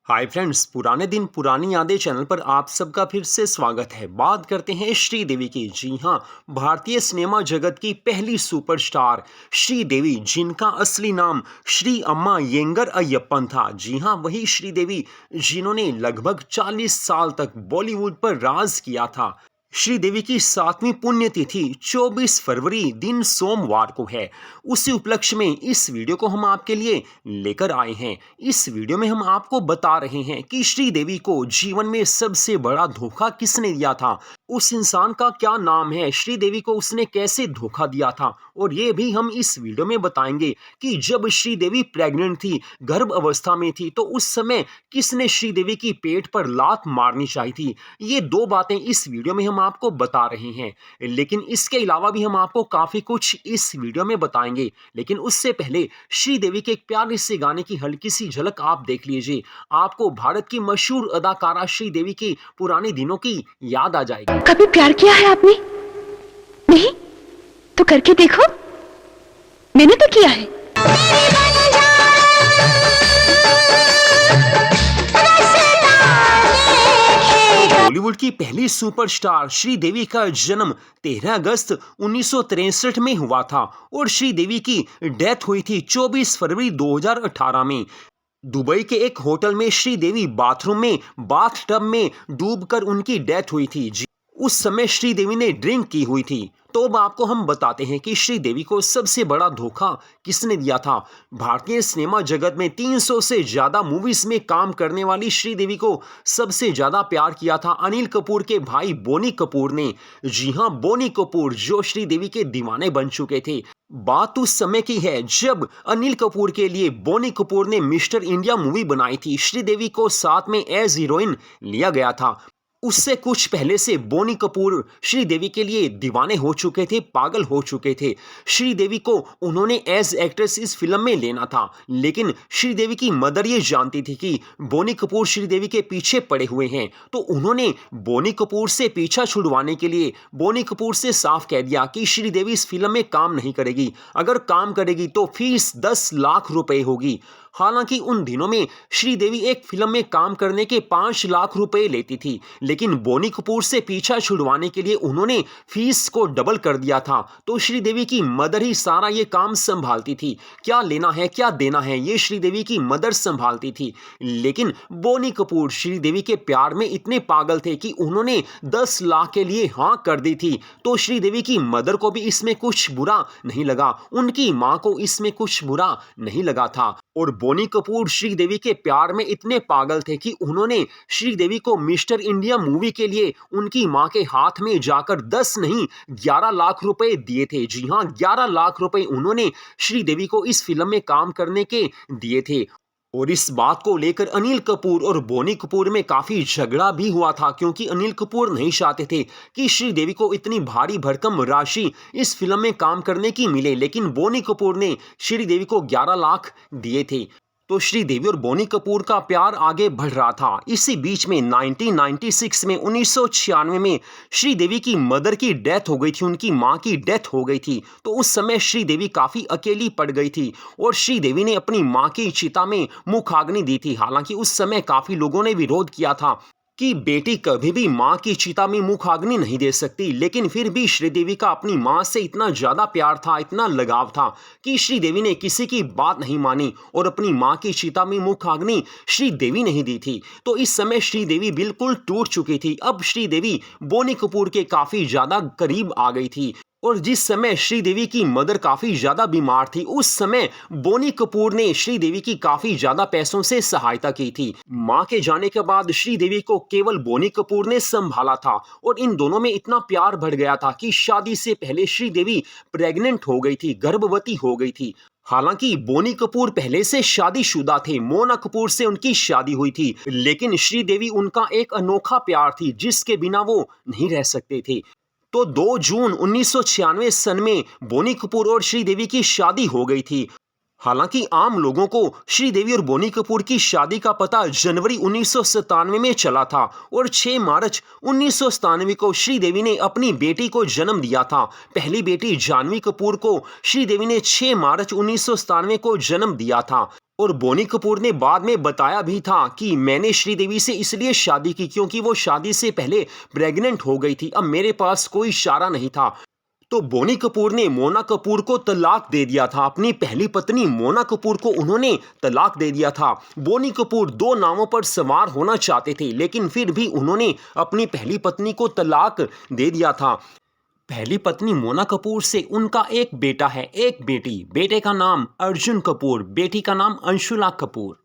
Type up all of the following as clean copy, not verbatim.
Hi friends, पुराने दिन पुरानी यादें चैनल पर आप सबका फिर से स्वागत है। बात करते हैं श्रीदेवी की। जी हाँ, भारतीय सिनेमा जगत की पहली सुपरस्टार श्रीदेवी, जिनका असली नाम श्री अम्मा येंगर अय्यप्पन था। जी हाँ, वही श्रीदेवी जिन्होंने लगभग 40 साल तक बॉलीवुड पर राज किया था। श्रीदेवी की 7वीं पुण्यतिथि 24 फरवरी दिन सोमवार को है। उसी उपलक्ष्य में इस वीडियो को हम आपके लिए लेकर आए हैं। इस वीडियो में हम आपको बता रहे हैं कि श्रीदेवी को जीवन में सबसे बड़ा धोखा किसने दिया था, उस इंसान का क्या नाम है, श्रीदेवी को उसने कैसे धोखा दिया था। और ये भी हम इस वीडियो में बताएंगे कि जब श्रीदेवी प्रेग्नेंट थी, गर्भ अवस्था में थी, तो उस समय किसने श्रीदेवी की पेट पर लात मारनी चाहिए थी। ये दो बातें इस वीडियो में हम आपको बता रहे हैं, लेकिन इसके अलावा भी हम आपको काफी कुछ इस वीडियो में बताएंगे। लेकिन उससे पहले श्रीदेवी के एक प्यारे से गाने की हल्की सी झलक आप देख लीजिए। आपको भारत की मशहूर अदाकारा श्रीदेवी की पुराने दिनों की याद आ जाएगी। कभी प्यार किया है आपने? नहीं तो करके देखो, मैंने तो किया है। बॉलीवुड की पहली सुपरस्टार श्रीदेवी का जन्म 13 अगस्त 1963 में हुआ था और श्रीदेवी की डेथ हुई थी 24 फरवरी 2018 में। दुबई के एक होटल में श्रीदेवी बाथरूम में बाथटब में डूबकर उनकी डेथ हुई थी। उस समय श्रीदेवी ने ड्रिंक की हुई थी। तो अब आपको हम बताते हैं कि श्रीदेवी को सबसे बड़ा धोखा किसने दिया था। भारतीय सिनेमा जगत में 300 से ज्यादा मूवीज में काम करने वाली श्रीदेवी को सबसे ज्यादा प्यार किया था अनिल कपूर के भाई बोनी कपूर ने। जी हां, बोनी कपूर जो श्रीदेवी के दीवाने बन चुके थे। बात उस समय की है जब अनिल कपूर के लिए बोनी कपूर ने मिस्टर इंडिया मूवी बनाई थी। श्रीदेवी को साथ में एज हीरोइन लिया गया था। उससे कुछ पहले से बोनी कपूर श्रीदेवी के लिए दीवाने हो चुके थे, पागल हो चुके थे। श्रीदेवी को उन्होंने एज एक्ट्रेस इस फिल्म में लेना था, लेकिन श्रीदेवी की मदर ये जानती थी कि बोनी कपूर श्रीदेवी के पीछे पड़े हुए हैं। तो उन्होंने बोनी कपूर से पीछा छुड़वाने के लिए बोनी कपूर से साफ कह दिया कि श्रीदेवी इस फिल्म में काम नहीं करेगी, अगर काम करेगी तो फीस 10 लाख रुपए होगी। हालांकि उन दिनों में श्रीदेवी एक फिल्म में काम करने के 5 लाख रुपए लेती थी, लेकिन बोनी कपूर से पीछा छुड़वाने के लिए उन्होंने फीस को डबल कर दिया था। तो श्रीदेवी की मदर ही सारा ये काम संभालती थी, क्या लेना है क्या देना है ये श्रीदेवी की मदर संभालती थी। लेकिन बोनी कपूर श्रीदेवी के प्यार में इतने पागल थे कि उन्होंने 10 लाख के लिए हाँ कर दी थी। तो श्रीदेवी की मदर को भी इसमें कुछ बुरा नहीं लगा, उनकी मां को इसमें कुछ बुरा नहीं लगा था। और बोनी कपूर श्रीदेवी के प्यार में इतने पागल थे कि उन्होंने श्रीदेवी को मिस्टर इंडिया मूवी के लिए उनकी मां के हाथ में जाकर 10 नहीं 11 लाख रुपए दिए थे। जी हां, 11 लाख रुपए उन्होंने श्रीदेवी को इस फिल्म में काम करने के दिए थे। और इस बात को लेकर अनिल कपूर और बोनी कपूर में काफी झगड़ा भी हुआ था, क्योंकि अनिल कपूर नहीं चाहते थे कि श्रीदेवी को इतनी भारी भरकम राशि इस फिल्म में काम करने की मिले, लेकिन बोनी कपूर ने श्रीदेवी को 11 लाख दिए थे। तो श्रीदेवी और बोनी कपूर का प्यार आगे बढ़ रहा था। इसी बीच में 1996 में 1996 में श्रीदेवी की मदर की डेथ हो गई थी, उनकी मां की डेथ हो गई थी। तो उस समय श्रीदेवी काफी अकेली पड़ गई थी और श्रीदेवी ने अपनी मां की चिता में मुखाग्नि दी थी। हालांकि उस समय काफी लोगों ने विरोध किया था कि बेटी कभी भी मां की चिता में मुखाग्नि नहीं दे सकती, लेकिन फिर भी श्रीदेवी का अपनी मां से इतना ज्यादा प्यार था, इतना लगाव था कि श्रीदेवी ने किसी की बात नहीं मानी और अपनी मां की चिता में मुखाग्नि श्रीदेवी नहीं दी थी। तो इस समय श्रीदेवी बिल्कुल टूट चुकी थी। अब श्रीदेवी बोनी कपूर के काफी ज्यादा करीब आ गई थी। और जिस समय श्रीदेवी की मदर काफी ज्यादा बीमार थी, उस समय बोनी कपूर ने श्रीदेवी की काफी ज्यादा पैसों से सहायता की थी। मां के जाने के बाद श्रीदेवी को केवल बोनी कपूर ने संभाला था और इन दोनों में इतना प्यार बढ़ गया था कि शादी से पहले श्रीदेवी प्रेग्नेंट हो गई थी, गर्भवती हो गई थी। हालांकि बोनी कपूर पहले से शादीशुदा थे, मोना कपूर से उनकी शादी हुई थी, लेकिन श्रीदेवी उनका एक अनोखा प्यार थी जिसके बिना वो नहीं रह सकते थे। तो 2 जून 1996 सन में बोनी कपूर और श्रीदेवी की शादी हो गई थी। हालांकि आम लोगों को श्रीदेवी और बोनी कपूर की शादी का पता जनवरी 1997 में चला था और 6 मार्च 1997 को श्रीदेवी ने अपनी बेटी को जन्म दिया था। पहली बेटी जानवी कपूर को श्रीदेवी ने 6 मार्च 1997 को जन्म दिया था। और बोनी कपूर ने बाद में बताया भी था कि मैंने श्रीदेवी से इसलिए शादी की क्योंकि वो शादी से पहले प्रेग्नेंट हो गई थी। अब मेरे पास कोई इशारा नहीं था। तो बोनी कपूर ने मोना कपूर को तलाक दे दिया था। अपनी पहली पत्नी मोना कपूर को उन्होंने तलाक दे दिया था। बोनी कपूर दो नावों पर सवार होना चाहते थे, लेकिन फिर भी उन्होंने अपनी पहली पत्नी को तलाक दे दिया था। पहली पत्नी मोना कपूर से उनका एक बेटा है, एक बेटी। बेटे का नाम अर्जुन कपूर, बेटी का नाम अंशुला कपूर।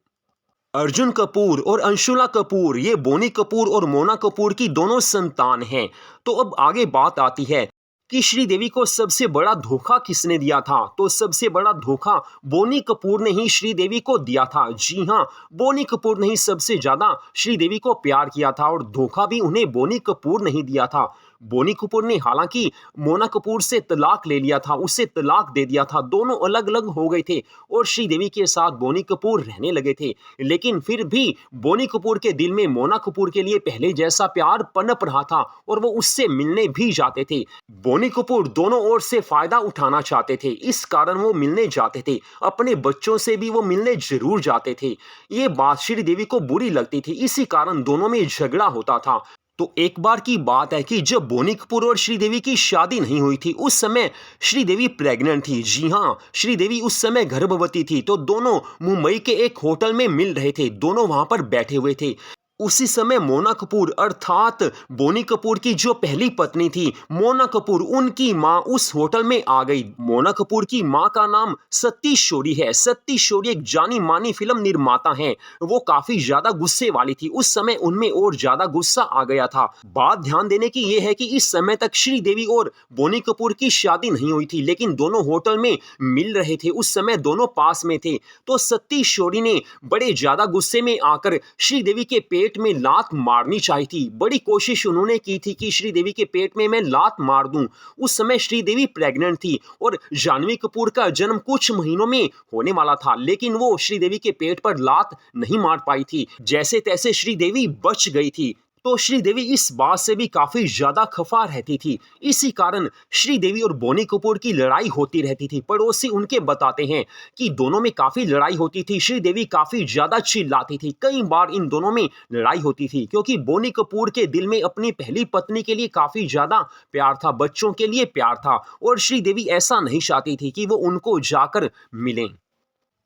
अर्जुन कपूर और अंशुला कपूर ये बोनी कपूर और मोना कपूर की दोनों संतान हैं। तो अब आगे बात आती है कि श्रीदेवी को सबसे बड़ा धोखा किसने दिया था। तो सबसे बड़ा धोखा बोनी कपूर ने ही श्रीदेवी को दिया था। जी हाँ, बोनी कपूर ने ही सबसे ज्यादा श्रीदेवी को प्यार किया था और धोखा भी उन्हें बोनी कपूर नहीं दिया था। बोनी कपूर ने हालांकि मोना कपूर से तलाक ले लिया था, उसे तलाक दे दिया था, दोनों अलग अलग हो गए थे और श्रीदेवी के साथ बोनी कपूर रहने लगे थे। लेकिन फिर भी बोनी कपूर के दिल में मोना कपूर के लिए पहले जैसा प्यार पनप रहा था और वो उससे मिलने भी जाते थे। बोनी कपूर दोनों ओर से फायदा उठाना चाहते थे, इस कारण वो मिलने जाते थे। अपने बच्चों से भी वो मिलने जरूर जाते थे। ये बात श्रीदेवी को बुरी लगती थी, इसी कारण दोनों में झगड़ा होता था। तो एक बार की बात है कि जब बोनी कपूर और श्रीदेवी की शादी नहीं हुई थी, उस समय श्रीदेवी प्रेग्नेंट थी। जी हाँ, श्रीदेवी उस समय गर्भवती थी। तो दोनों मुंबई के एक होटल में मिल रहे थे, दोनों वहां पर बैठे हुए थे। उसी समय मोना कपूर अर्थात बोनी कपूर की जो पहली पत्नी थी मोना कपूर, उनकी मां उस होटल में आ गई। मोना कपूर की मां का नाम सतीश शोरी है। सतीश शोरी एक जानी मानी फिल्म निर्माता हैं। वो काफी ज्यादा गुस्से वाली थी। उस समय उनमें और ज्यादा गुस्सा आ गया था। बात ध्यान देने की यह है कि इस समय तक श्रीदेवी और बोनी कपूर की शादी नहीं हुई थी, लेकिन दोनों होटल में मिल रहे थे। उस समय दोनों पास में थे। तो सतीश शोरी ने बड़े ज्यादा गुस्से में आकर श्रीदेवी के पेट में लात मारनी चाहिए थी। बड़ी कोशिश उन्होंने की थी कि श्रीदेवी के पेट में मैं लात मार दूं। उस समय श्रीदेवी प्रेग्नेंट थी और जानवी कपूर का जन्म कुछ महीनों में होने वाला था, लेकिन वो श्रीदेवी के पेट पर लात नहीं मार पाई थी। जैसे तैसे श्रीदेवी बच गई थी। तो श्रीदेवी इस बात से भी काफी ज्यादा खफा रहती थी। इसी कारण श्रीदेवी और बोनी कपूर की लड़ाई होती रहती थी। पड़ोसी उनके बताते हैं कि दोनों में काफी लड़ाई होती थी। श्रीदेवी काफी ज्यादा चिल्लाती थी। कई बार इन दोनों में लड़ाई होती थी क्योंकि बोनी कपूर के दिल में अपनी पहली पत्नी के लिए काफी ज्यादा प्यार था, बच्चों के लिए प्यार था और श्रीदेवी ऐसा नहीं चाहती थी कि वो उनको जाकर मिलें।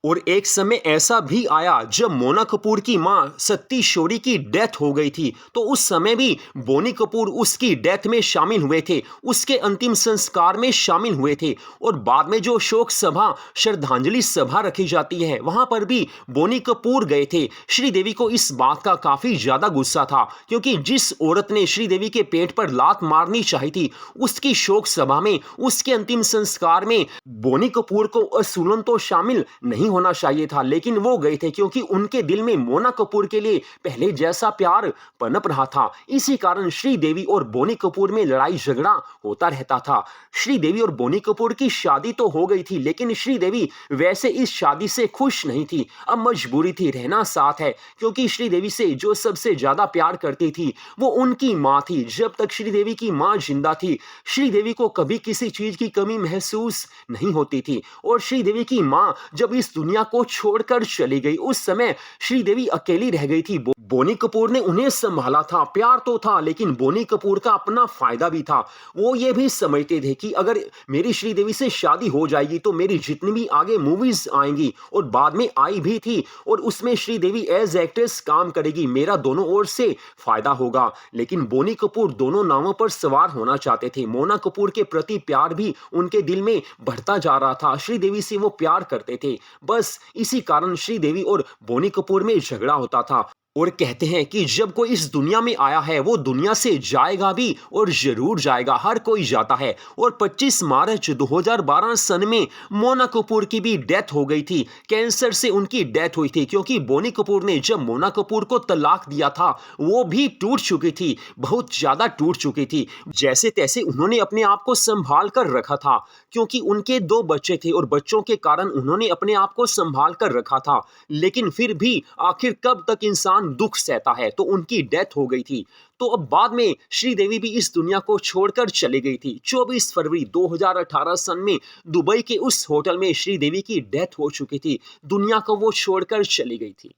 और एक समय ऐसा भी आया जब मोना कपूर की मां सतीश शोरी की डेथ हो गई थी। तो उस समय भी बोनी कपूर उसकी डेथ में शामिल हुए थे, उसके अंतिम संस्कार में शामिल हुए थे। और बाद में जो शोक सभा, श्रद्धांजलि सभा रखी जाती है, वहां पर भी बोनी कपूर गए थे। श्रीदेवी को इस बात का काफी ज्यादा गुस्सा था क्योंकि जिस औरत ने श्रीदेवी के पेट पर लात मारनी चाहिए थी, उसकी शोक सभा में, उसके अंतिम संस्कार में बोनी कपूर को असुलन तो शामिल नहीं होना चाहिए था, लेकिन वो गए थे क्योंकि उनके दिल में मोना कपूर के लिए पहले जैसा प्यार पनप रहा था। इसी कारण श्रीदेवी और बोनी कपूर में लड़ाई झगड़ा होता रहता था। श्रीदेवी और बोनी कपूर की शादी तो हो गई थी, लेकिन श्रीदेवी वैसे इस शादी से खुश नहीं थी। अब मजबूरी थी, रहना साथ है, क्योंकि श्रीदेवी से जो सबसे ज्यादा प्यार करती थी वो उनकी मां थी। जब तक श्रीदेवी की मां जिंदा थी, श्रीदेवी को कभी किसी चीज की कमी महसूस नहीं होती थी। और श्रीदेवी की मां जब इस दुनिया को छोड़कर चली गई, उस समय श्रीदेवी अकेली रह गई थी। बोनी कपूर ने उन्हें संभाला था, प्यार तो था, लेकिन बोनी कपूर का अपना फायदा भी था। वो ये भी समझते थे कि अगर मेरी श्रीदेवी से शादी हो जाएगी तो मेरी जितनी भी आगे मूवीज आएंगी, और बाद में आई भी थी, और उसमें श्रीदेवी एज एक्ट्रेस काम करेगी, मेरा दोनों ओर से फायदा होगा। लेकिन बोनी कपूर दोनों नावों पर सवार होना चाहते थे। मोना कपूर के प्रति प्यार भी उनके दिल में बढ़ता जा रहा था। श्रीदेवी से वो प्यार करते थे। बस इसी कारण श्रीदेवी और बोनी कपूर में झगड़ा होता था। और कहते हैं कि जब कोई इस दुनिया में आया है वो दुनिया से जाएगा भी, और जरूर जाएगा, हर कोई जाता है। और 25 मार्च 2012 सन में मोना कपूर की भी डेथ हो गई थी। कैंसर से उनकी डेथ हुई थी क्योंकि बोनी कपूर ने जब मोना कपूर को तलाक दिया था वो भी टूट चुकी थी, बहुत ज्यादा टूट चुकी थी। जैसे तैसे उन्होंने अपने आप को संभाल कर रखा था क्योंकि उनके 2 बच्चे थे और बच्चों के कारण उन्होंने अपने आप को संभाल कर रखा था। लेकिन फिर भी आखिर कब तक इंसान भीषण दुख सहता है तो उनकी डेथ हो गई थी। तो अब बाद में श्रीदेवी भी इस दुनिया को छोड़कर चली गई थी। 24 फरवरी 2018 सन में दुबई के उस होटल में श्रीदेवी की डेथ हो चुकी थी। दुनिया को वो छोड़कर चली गई थी।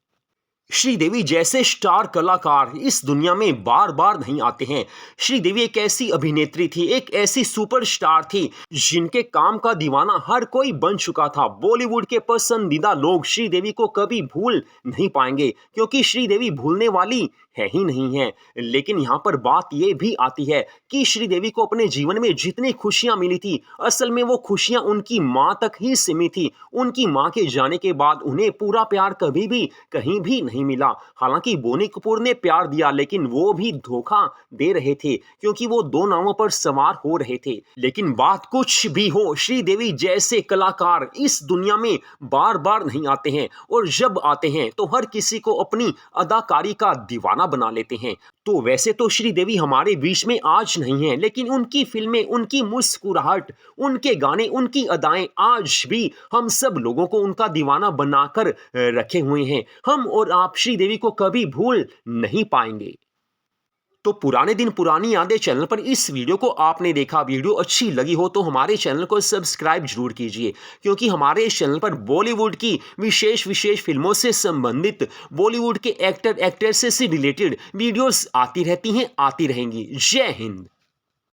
श्रीदेवी जैसे स्टार कलाकार इस दुनिया में बार बार नहीं आते हैं। श्रीदेवी एक ऐसी अभिनेत्री थी, एक ऐसी सुपरस्टार थी जिनके काम का दीवाना हर कोई बन चुका था। बॉलीवुड के पसंदीदा लोग श्रीदेवी को कभी भूल नहीं पाएंगे, क्योंकि श्रीदेवी भूलने वाली है ही नहीं है। लेकिन यहाँ पर बात यह भी आती है कि श्रीदेवी को अपने जीवन में जितनी खुशियां मिली थी, असल में वो खुशियां उनकी मां तक ही सीमित थी। उनकी मां के जाने के बाद उन्हें पूरा प्यार कभी भी कहीं भी नहीं मिला। हालांकि बोनी कपूर ने प्यार दिया, लेकिन वो भी धोखा दे रहे थे, क्योंकि वो दो नावों पर सवार हो रहे थे। लेकिन बात कुछ भी हो, श्रीदेवी जैसे कलाकार इस दुनिया में बार बार नहीं आते हैं, और जब आते हैं तो हर किसी को अपनी अदाकारी का दीवाना बना लेते हैं। तो वैसे तो श्रीदेवी हमारे बीच में आज नहीं है, लेकिन उनकी फिल्में, उनकी मुस्कुराहट, उनके गाने, उनकी अदाएं आज भी हम सब लोगों को उनका दीवाना बनाकर रखे हुए हैं। हम और आप श्रीदेवी को कभी भूल नहीं पाएंगे। तो पुराने दिन पुरानी यादें चैनल पर इस वीडियो को आपने देखा। वीडियो अच्छी लगी हो तो हमारे चैनल को सब्सक्राइब जरूर कीजिए, क्योंकि हमारे इस चैनल पर बॉलीवुड की विशेष फिल्मों से संबंधित, बॉलीवुड के एक्टर एक्ट्रेसेस से रिलेटेड वीडियोस आती रहती हैं, आती रहेंगी। जय हिंद।